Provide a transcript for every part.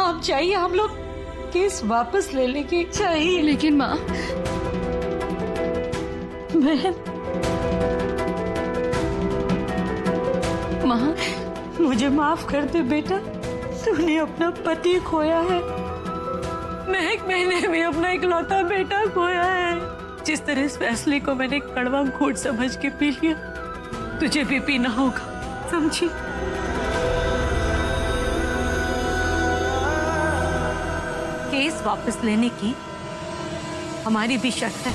आप चाहिए, हम लोग केस वापस ले लेंगे। चाहिए। लेकिन माँ, बहन, माँ मुझे माफ कर दे बेटा, तूने अपना पति खोया है। महक, मैंने भी अपना इकलौता बेटा खोया है। जिस तरह इस फैसले को मैंने कड़वा घूंट समझ के पी लिया, तुझे भी पीना होगा, समझी? केस वापस लेने की हमारी भी शर्त है।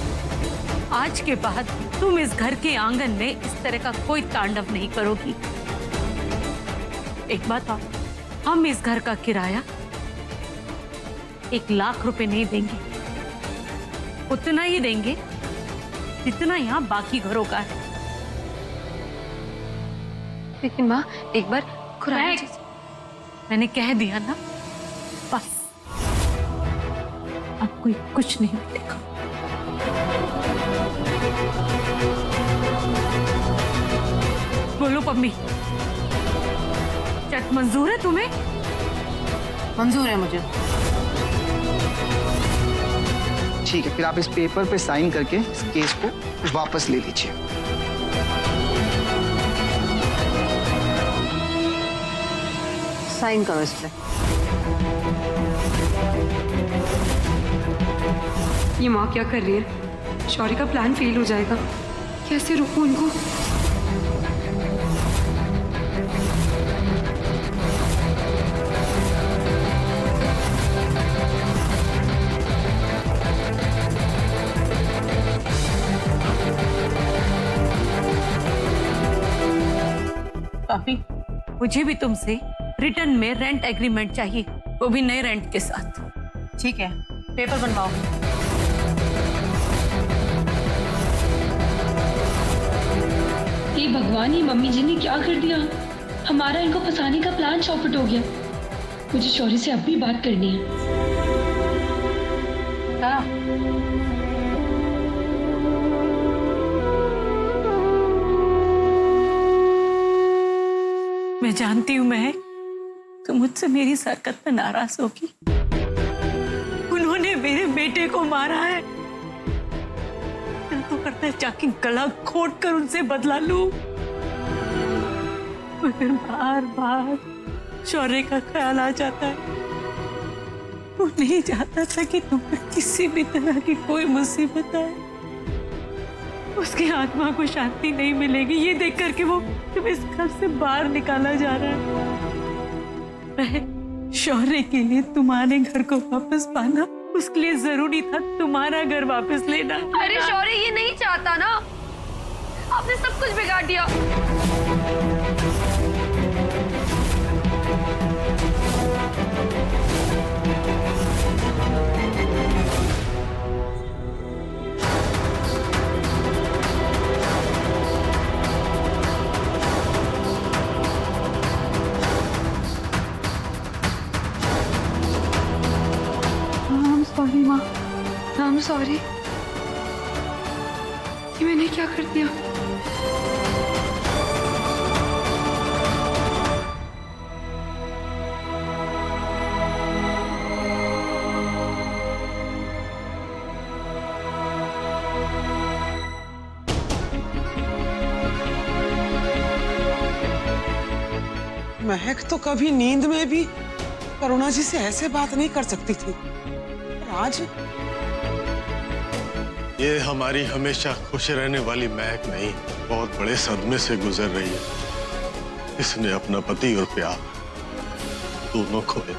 आज के बाद तुम इस घर के आंगन में इस तरह का कोई तांडव नहीं करोगी। एक बात और, हम इस घर का किराया 1 लाख रुपए नहीं देंगे, उतना ही देंगे जितना यहाँ बाकी घरों का है। लेकिन माँ, एक बार खुराना जी, मैंने कह दिया ना, बस अब कोई कुछ नहीं मिलेगा। बोलो पम्मी, चट मंजूर है तुम्हें? मंजूर है मुझे। ठीक है, फिर आप इस पेपर पे साइन करके इस केस को वापस ले लीजिए। साइन करो इस पे। ये माँ क्या कर रही है? शौर्य का प्लान फेल हो जाएगा। कैसे रोकूं उनको? पापी, मुझे भी तुमसे रिटर्न में रेंट एग्रीमेंट चाहिए, वो भी नए रेंट के साथ। ठीक है, पेपर बनवाओ। हे भगवान, ये मम्मी जी ने क्या कर दिया? हमारा इनको फंसाने का प्लान चौपट हो गया। मुझे शौर्य से अब भी बात करनी है। मैं जानती हूँ महक, तुम मुझसे मेरी इस हरकत में नाराज होगी। उन्होंने मेरे बेटे को मारा है। दिल तो करता है जाके गला घोट कर उनसे बदला लूं, मगर बार बार शौर्य का ख्याल आ जाता है। वो नहीं चाहता था कि तुम पर किसी भी तरह की कोई मुसीबत आए। उसकी आत्मा को शांति नहीं मिलेगी ये देख कर कि वो तुम इस घर से बाहर निकाला जा रहा है। शौर्य के लिए तुम्हारे घर को वापस पाना, उसके लिए जरूरी था तुम्हारा घर वापस लेना। अरे शौर्य ये नहीं चाहता ना, आपने सब कुछ बिगाड़ दिया। सॉरी माँ, I'm sorry। ये मैंने क्या कर दिया? महक तो कभी नींद में भी करुणा जी से ऐसे बात नहीं कर सकती थी, आज ये हमारी हमेशा खुश रहने वाली महक नहीं, बहुत बड़े सदमे से गुजर रही है। इसने अपना पति और प्यार दोनों खोए।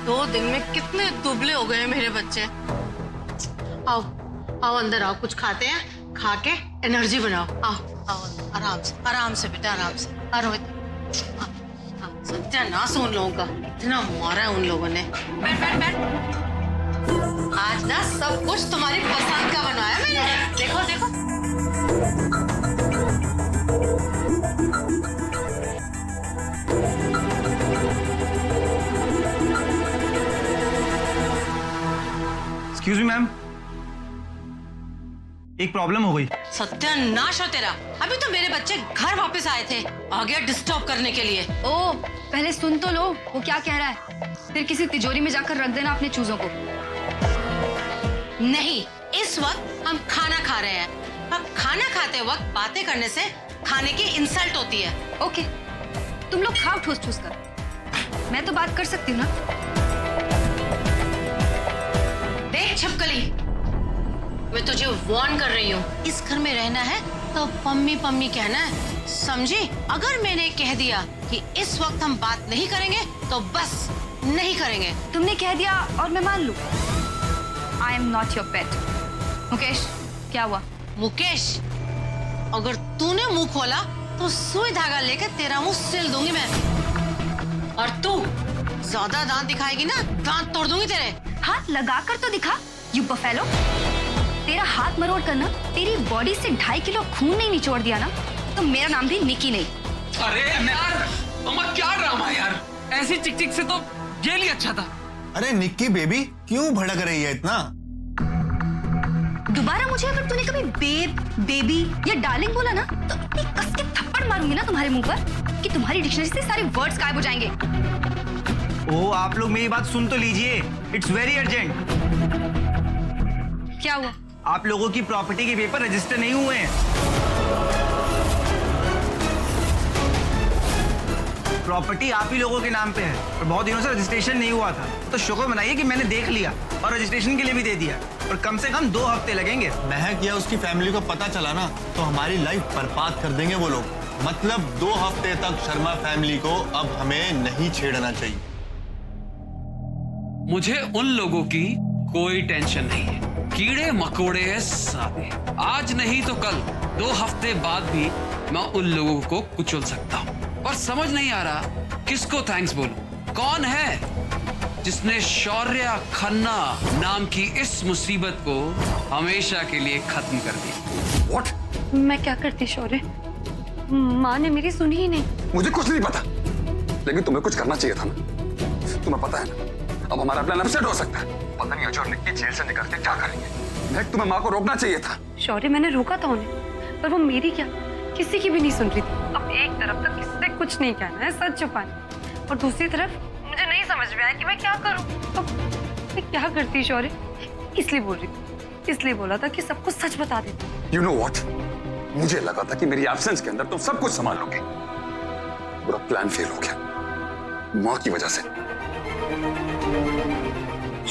दो दिन में कितने दुबले हो गए मेरे बच्चे। आओ आओ अंदर आओ, कुछ खाते हैं, खा के एनर्जी बनाओ। आओ आओ आराम से बेटा, आराम से। रोहित, सत्यानाश उन लोगों का, इतना मारा है उन लोगों ने। बैठ बैठ बैठ। आज ना सब कुछ तुम्हारी पसंद का बनवाया मैंने। देखो देखो। एक प्रॉब्लम हो गई। सत्यानाश हो तेरा। अभी तो मेरे बच्चे घर वापस आए थे, आ गया डिस्टर्ब करने के लिए। ओ, पहले सुन तो लो वो क्या कह रहा है, फिर किसी तिजोरी में जाकर रख देना अपने चूजों को। नहीं, इस वक्त हम खाना खा रहे हैं और खाना खाते वक्त बातें करने से खाने की इंसल्ट होती है। ओके, तुम लोग खाओ ठूस ठूस कर, मैं तो बात कर सकती हूँ ना। देख छिपकली, मैं तुझे वार्न कर रही हूँ, इस घर में रहना है तो पम्मी पम्मी कहना है, समझी? अगर मैंने कह दिया कि इस वक्त हम बात नहीं करेंगे तो बस नहीं करेंगे। तुमने कह दिया और मैं मान लूं। आई एम नॉट योर पेट। मुकेश, क्या हुआ? मुकेश, अगर तूने मुंह खोला तो सुई धागा लेकर तेरा मुंह सिल दूंगी मैं। और तू ज्यादा दांत दिखाएगी ना, दांत तोड़ दूंगी तेरे। हाथ लगाकर तो दिखा, यू बफेलो। तेरा हाथ मरोड़ कर ना तेरी बॉडी से 2.5 किलो खून नहीं निचोड़ दिया ना, तो मेरा नाम भी निकी नहीं। अरे यार, मम्मा क्या ड्रामा है यार, ऐसी चिक चिक से तो जेल ही अच्छा था। अरे निक्की बेबी क्यों भड़क रही है इतना? दोबारा मुझे अगर तूने कभी बेब, बेबी या डार्लिंग बोला ना, तो इतनी कस के थप्पड़ मारूंगी ना तुम्हारे मुंह पर कि तुम्हारी डिक्शनरी से सारे वर्ड्स गायब हो जाएंगे। ओ, आप लोग मेरी बात सुन तो लीजिए, इट्स वेरी अर्जेंट। क्या हुआ? आप लोगों की प्रॉपर्टी के पेपर रजिस्टर नहीं हुए हैं। प्रॉपर्टी आप ही लोगों के नाम पे है और बहुत दिनों से रजिस्ट्रेशन नहीं हुआ था, तो शुक्र मनाइए कि मैंने देख लिया और रजिस्ट्रेशन के लिए भी दे दिया, और कम से कम 2 हफ्ते लगेंगे। महक या उसकी फैमिली को पता चला ना तो हमारी लाइफ बर्बाद कर देंगे वो लोग। मतलब 2 हफ्ते तक शर्मा फैमिली को अब हमें नहीं छेड़ना चाहिए। मुझे उन लोगों की कोई टेंशन नहीं है, कीड़े मकोड़े हैं सारे। आज नहीं तो कल, 2 हफ्ते बाद भी मैं उन लोगों को कुचल सकता हूँ। और समझ नहीं आ रहा किसको थैंक्स बोलूं। कौन है जिसने शौर्य खन्ना नाम की इस मुसीबत को हमेशा के लिए खत्म कर दिया? What? मैं क्या करती शौर्य, माँ ने मेरी सुनी ही नहीं। मुझे कुछ नहीं पता, लेकिन तुम्हें कुछ करना चाहिए था ना। तुम्हें पता है ना, अब हमारा प्लान अपसेट हो सकता है। पता नहीं अजय और निक्की जेल से निकल के क्या करेंगे। महक, तुम्हें माँ को रोकना चाहिए था। शौर्य, मैंने रोका था उन्हें, पर वो मेरी क्या किसी की भी नहीं सुन रही थी। अब एक तरफ तो किससे कुछ नहीं कहना है, सच छुपाना, और दूसरी तरफ मुझे नहीं समझ में आया कि मैं क्या करूं। तो मैं क्या करती शौर्य, इसलिए बोल रही थी, इसलिए बोला था कि सब कुछ सच बता देती। You know what? मुझे लगा था कि मेरी एब्सेंस के अंदर तुम सब कुछ संभाल लोगे। पूरा प्लान फेल हो गया माँ की वजह से।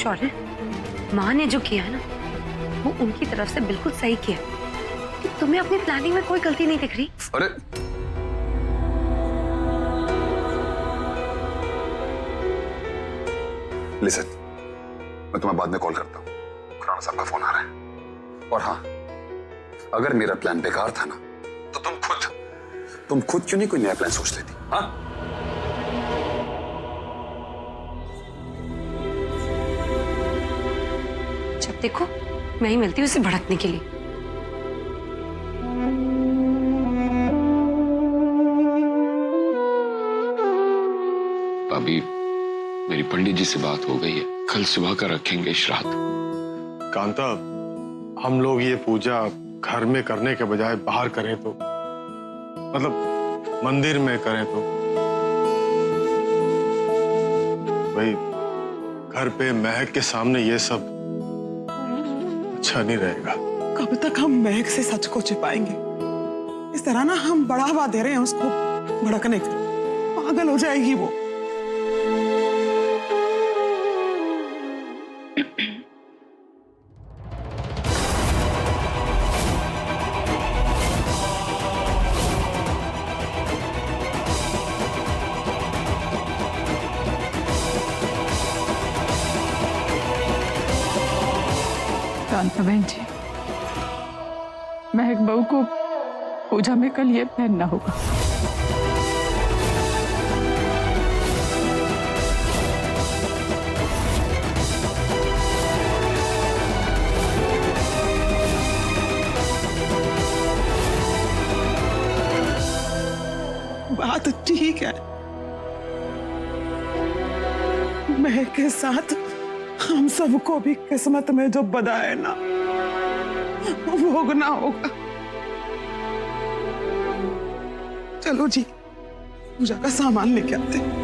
शौर्य, माँ ने जो किया है ना, वो उनकी तरफ से बिल्कुल सही किया। तुम्हें अपनी प्लानिंग में कोई गलती नहीं दिख रही? अरे लिसन, मैं तुम्हें बाद में कॉल करता हूँ, खुराना साहब का फोन आ रहा है। और हाँ, अगर मेरा प्लान बेकार था ना, तो तुम खुद क्यों नहीं कोई नया प्लान सोच लेती? हाँ, जब देखो मैं ही मिलती हूँ उसे भड़कने के लिए। अभी मेरी पंडित जी से बात हो गई है, कल सुबह का रखेंगे श्राद्ध। कांता, हम लोग ये पूजा घर में करने के बजाय बाहर करें तो, मतलब मंदिर में करें तो भाई, घर पे महक के सामने ये सब अच्छा नहीं रहेगा। कब तक हम महक से सच को छिपाएंगे? इस तरह ना हम बढ़ावा दे रहे हैं उसको भड़कने का, पागल हो जाएगी वो। कांता बहन जी, महक बहू को पूजा में कल ये पहनना होगा। बात ठीक है, महक के साथ हम सबको भी किस्मत में जो बदा है ना, भोगना होगा। चलो जी, पूजा का सामान लेके आते हैं।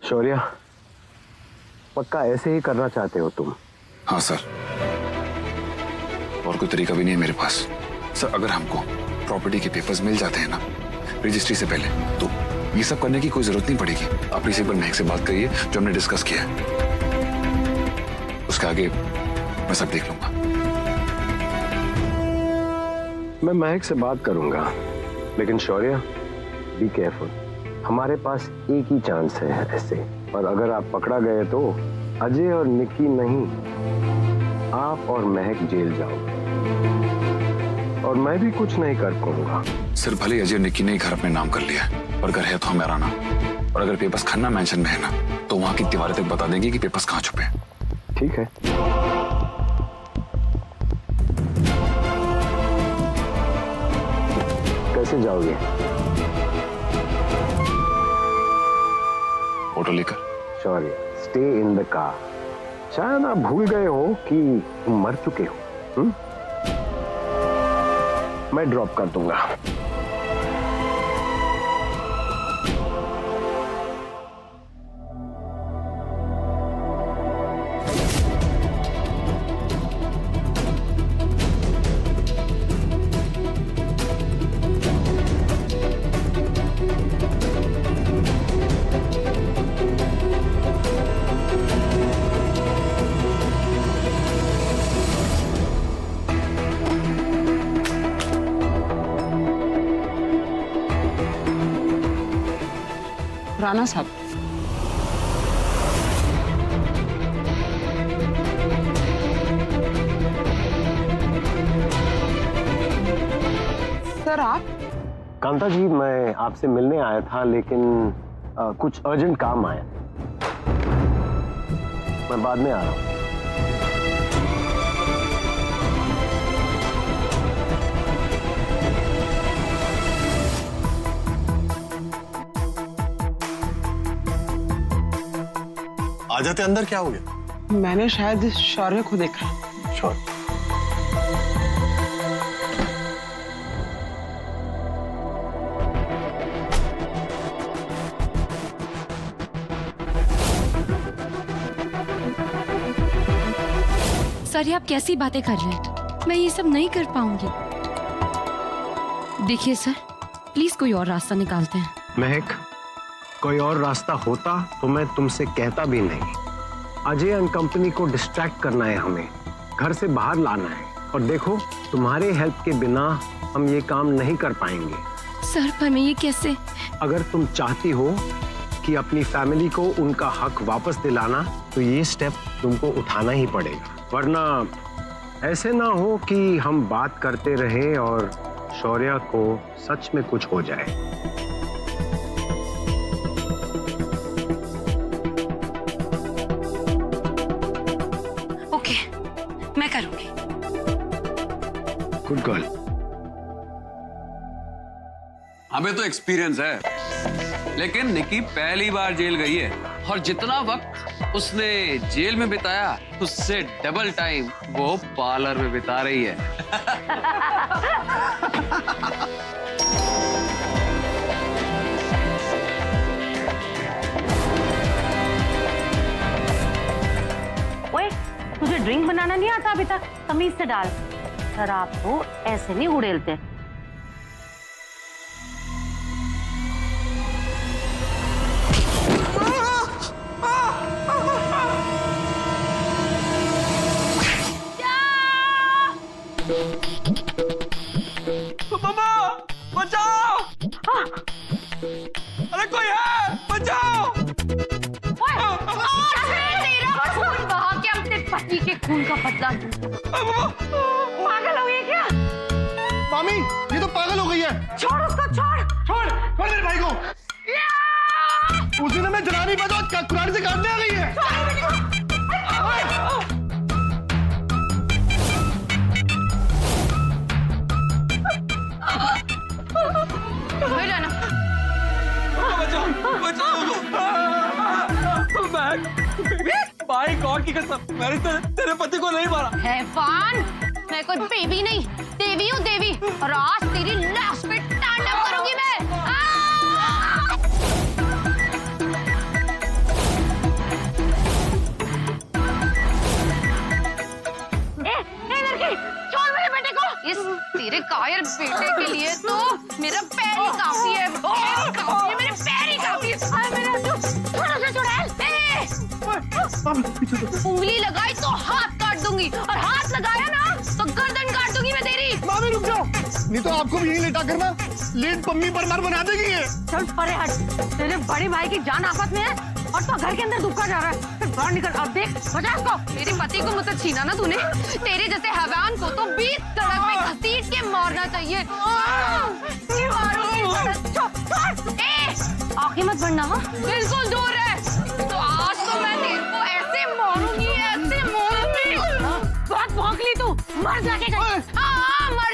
शौर्या, पक्का ऐसे ही करना चाहते हो तुम? हाँ सर, और कोई तरीका भी नहीं है मेरे पास। सर, अगर हमको प्रॉपर्टी के पेपर्स मिल जाते हैं ना रजिस्ट्री से पहले, तो ये सब करने की कोई जरूरत नहीं पड़ेगी। आप इसी पर महक से बात करिए जो हमने डिस्कस किया है, उसके आगे मैं सब देख लूंगा। मैं महक से बात करूंगा, लेकिन शौर्या बी केयरफुल। हमारे पास एक ही चांस है ऐसे, और अगर आप पकड़ा गए तो अजय और निक्की नहीं, आप और महक जेल जाओगे, और मैं भी कुछ नहीं कर पाऊंगा। सर, भले अजय निक्की ने घर अपने नाम कर लिया है, और घर है तो हमारा ना। और अगर पेपर्स खन्ना मेंशन में है ना, तो वहां की दीवारें तक बता देंगे कि पेपर्स कहाँ छुपे हैं। ठीक है। कैसे जाओगे? ऑटो लेकर। शौर्य, स्टे इन द कार। शायद आप भूल गए हो कि तुम मर चुके हो। मैं ड्रॉप कर दूंगा। राणा साहब, सर आप? कांता जी, मैं आपसे मिलने आया था, लेकिन कुछ अर्जेंट काम आया। मैं बाद में आ रहा हूँ। आ जाते अंदर, क्या हो गया? मैंने शायद शौर्य को देखा। शौर्य, सर, ये आप कैसी बातें कर रहे हैं? मैं ये सब नहीं कर पाऊंगी। देखिए सर, प्लीज कोई और रास्ता निकालते हैं। महक, कोई और रास्ता होता तो मैं तुमसे कहता भी नहीं। अजय एंड कंपनी को डिस्ट्रैक्ट करना है, हमें घर से बाहर लाना है, और देखो तुम्हारे हेल्प के बिना हम ये काम नहीं कर पाएंगे। सर, पर मैं ये कैसे? अगर तुम चाहती हो कि अपनी फैमिली को उनका हक वापस दिलाना, तो ये स्टेप तुमको उठाना ही पड़ेगा, वरना ऐसे ना हो कि हम बात करते रहे और शौर्या को सच में कुछ हो जाए। मैं करूंगी। Good girl. हमें तो एक्सपीरियंस है, लेकिन निक्की पहली बार जेल गई है, और जितना वक्त उसने जेल में बिताया उससे डबल टाइम वो पार्लर में बिता रही है। ओए, तुझे ड्रिंक बनाना नहीं आता अभी तक? तमीज से डाल। शराब को ऐसे नहीं उड़ेलते। मामा, बचाओ! अरे कोई है, बचाओ! खून बहा के अपने पति के खून का बदला लूं। पागल हो गई क्या? मामी, ये तो पागल हो गई है। छोड़ उसको, छोड़। छोड़ मेरे भाई को। उसी ने मैं जला नहीं पाता, कुरान से काटने आ गई है। राणा, भाई गॉड की कसम, मैंने तेरे पति को नहीं मारा। हैवान, मैं कोई बेबी नहीं, देवी हूँ देवी, और आज तेरी लाश पे तांडव करूंगी मैं। छोड़ मेरे बेटे को। इस तेरे कायर बेटे के लिए तो मेरा पैर ही काफी है, मेरे पैर ही काफी है। थोड़ा सा छोड़ा, उंगली लगाई तो हाथ काट दूंगी, और हाथ लगाया ना तो गर्दन काट दूंगी मैं तेरी। मामी रुक जाओ, नहीं तो आपको भी यही लेटा करना लेट पम्मी परमार बना देगी ये। चल परे हट, तेरे बड़े भाई की जान आफत में है और तो घर के अंदर दुबका जा रहा है। फिर बाहर निकल, अब देख बचा उसको। मेरे पति को मुझसे छीना ना तूने, तेरे जैसे हैवान को तो 20 सड़क में घसीट के मारना चाहिए। आगे मत बढ़ना, बिल्कुल दूर है। तो आज तो मैं तेरे को ऐसे मारूंगी, ऐसे मारूंगी। बहुत भौंक ली तू, मर जाके गई। हाँ मर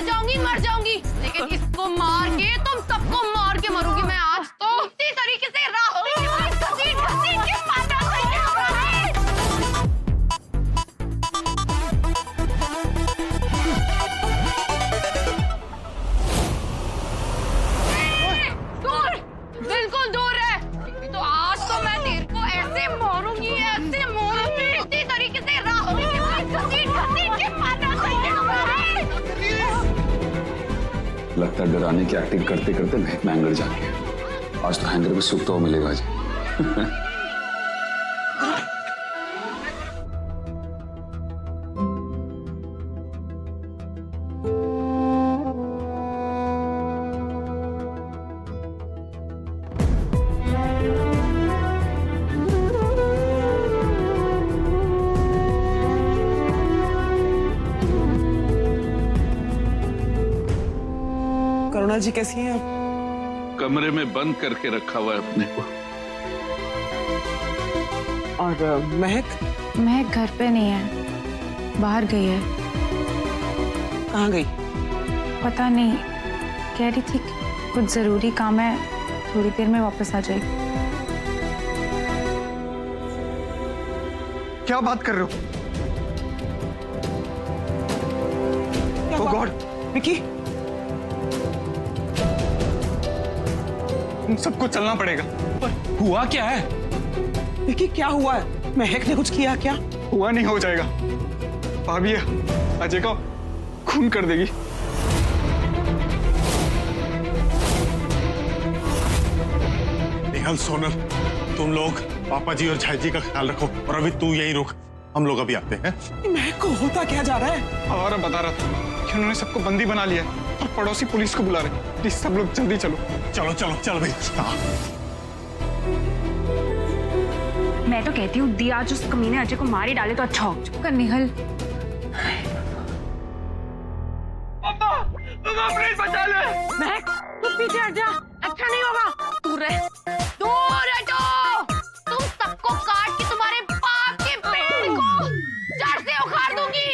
जाऊंगी, लेकिन इसको मार के तुम सबको मार के मरूंगी मैं आज तो। इसी तरीके से रास्ते घसीट के मारना चाहिए। दूर, बिल्कुल दूर है। तो आज तो मैं तेरे को ऐसे मारूंगी, ऐसे मारूंगी। इसी तरीके से रास्ते घसीट के मारना चाहिए। लगता है डराने की एक्टिंग करते करते महक में एंगर जाके है। आज तो हैंगर में सूखता हुआ मिलेगा जी। करुणा जी कैसी हैं आप? कमरे में बंद करके रखा हुआ है अपने को। और महक? महक घर पे नहीं है, बाहर गई है। कहाँ गई? पता नहीं, कह रही थी कुछ जरूरी काम है, थोड़ी देर में वापस आ जाएगी। क्या बात कर रहे हो? ओह गॉड, विकी सबको चलना पड़ेगा। हुआ क्या है? विकी क्या हुआ है? महक ने कुछ किया क्या? हुआ नहीं हो जाएगा, भाभी अजय का खून कर देगी। निहाल, सोनल, तुम लोग पापा जी और झाई जी का ख्याल रखो, और अभी तू यहीं रुक, हम लोग अभी आते हैं। महक को होता क्या जा रहा है? और बता रहा था कि उन्होंने सबको बंदी बना लिया है और पड़ोसी पुलिस को बुला रहे। प्लीज सब लोग जल्दी चलो। चलो चलो चल भाई। हाँ। मैं तो कहती हूँ दिया आज उस कमीने अजय को मार ही डाले तो अच्छा हो। चुप कर निहल। महक तू पीछे हट जा, अच्छा नहीं होगा। दूर रह, दूर हटो। तुम सबको काट के तुम्हारे बाप के पेड़ को जड़ से उखाड़ दूंगी।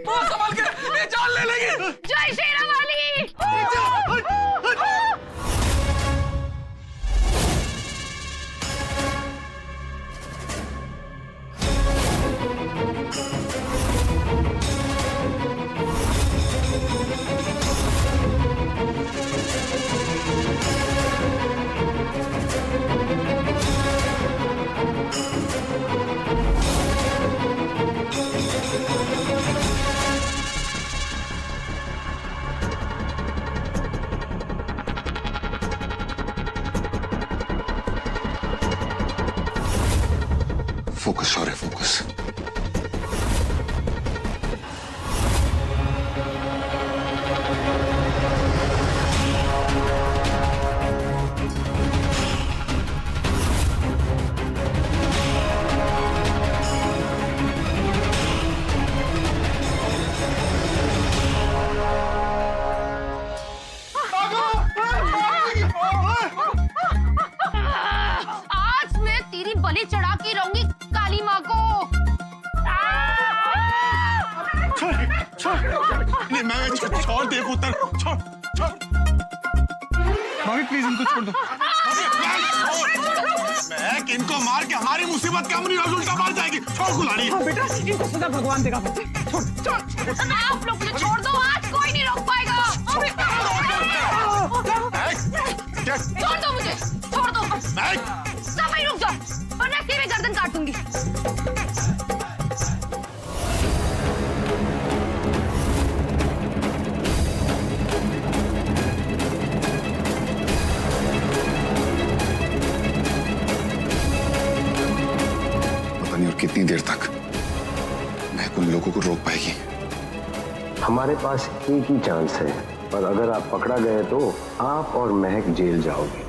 संभाल के, ये जान ले लेगी। जय शेरा वाली। फोकस शौर्य, फोकस। आज मैं तेरी बलि चढ़ा के रहूंगी काली माँ को। नहीं, मैं छोड़ दे पुत्र, छोड़। भाभी प्लीज इनको छोड़ दो। महक इनको मार के हमारी मुसीबत कम नहीं होगी, उल्टा मार जाएगी। छोड़ कुल्हाड़ी। हाँ बेटा, इनको सदा भगवान देगा बच्चे। छोड़ छोड़। आप लोग मुझे छोड़ दो, आज कोई नहीं रोक पाएगा। छोड़ दो मुझे, छोड़ दो। सब वहीं रुक जाओ, वरना सीधे गर्दन काट दूंगी। पता नहीं और कितनी देर तक महक उन लोगों को रोक पाएगी। हमारे पास एक ही चांस है, और अगर आप पकड़ा गए तो आप और महक जेल जाओगे।